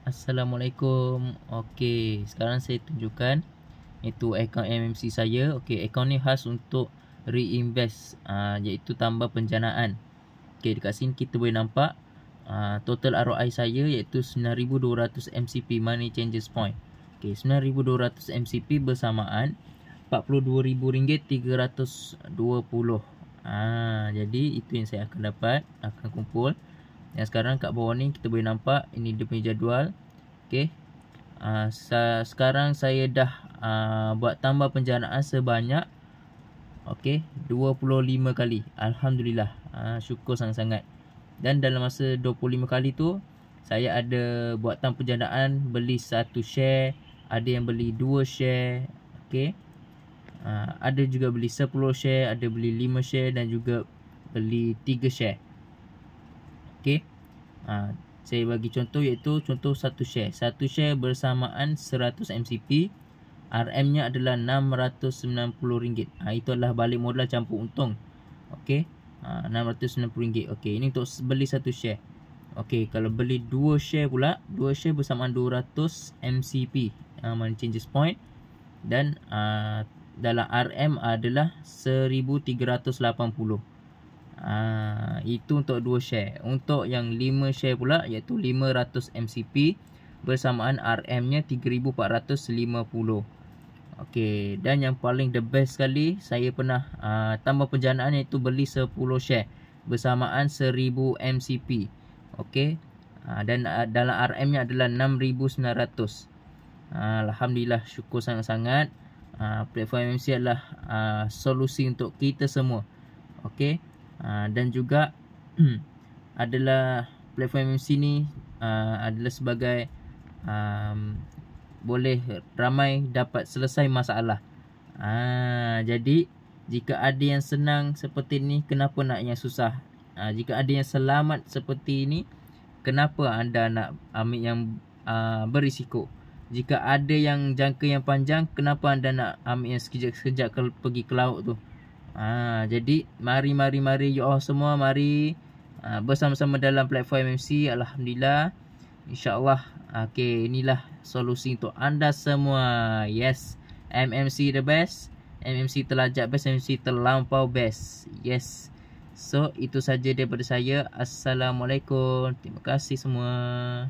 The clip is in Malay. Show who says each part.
Speaker 1: Assalamualaikum. Okey, sekarang saya tunjukkan itu akaun MMC saya. Okey, akaun ni khas untuk reinvest, iaitu tambah penjanaan. Okey, dekat sini kita boleh nampak total ROI saya iaitu 9,200 MCP Money Changes Point. Okey, 9,200 MCP bersamaan RM42,320. Jadi itu yang saya akan dapat, akan kumpul. Yang sekarang kat bawah ni kita boleh nampak ini dia punya jadual. Okey. Sekarang saya dah buat tambah penjanaan sebanyak 25 kali. Alhamdulillah. Syukur sangat-sangat. Dan dalam masa 25 kali tu saya ada buat tambah penjanaan, beli 1 share, ada yang beli 2 share. Okey. Ada juga beli 10 share, ada beli 5 share dan juga beli 3 share. Okey. Saya bagi contoh iaitu contoh 1 share. 1 share bersamaan 100 MCP. RM-nya adalah RM690. Itu adalah balik modal campur untung. Okey. RM690. Okey, ini untuk beli 1 share. Okey, kalau beli 2 share pula, 2 share bersamaan 200 MCP. Money Changes Point. Dan dalam RM adalah 1,380. Itu untuk 2 share. Untuk yang 5 share pula iaitu 500 MCP bersamaan RM-nya 3,450. Okey, dan yang paling the best sekali saya pernah tambah penjanaan iaitu beli 10 share bersamaan 1,000 MCP. Okey. Dan dalam RM-nya adalah 6,900. Alhamdulillah, syukur sangat-sangat. Platform MMC adalah solusi untuk kita semua. Okey. Dan juga adalah platform MMC ni adalah sebagai boleh ramai dapat selesai masalah. Jadi jika ada yang senang seperti ni, kenapa nak yang susah? Jika ada yang selamat seperti ini, kenapa anda nak ambil yang berisiko? Jika ada yang jangka yang panjang, kenapa anda nak ambil yang sekejap-sekejap pergi ke laut tu? Jadi mari you all semua, mari bersama-sama dalam platform MMC. Alhamdulillah, InsyaAllah. Okey, inilah solusi untuk anda semua. Yes, MMC the best, MMC terlajak best, MMC terlampau best. Yes. So itu saja daripada saya. Assalamualaikum. Terima kasih semua.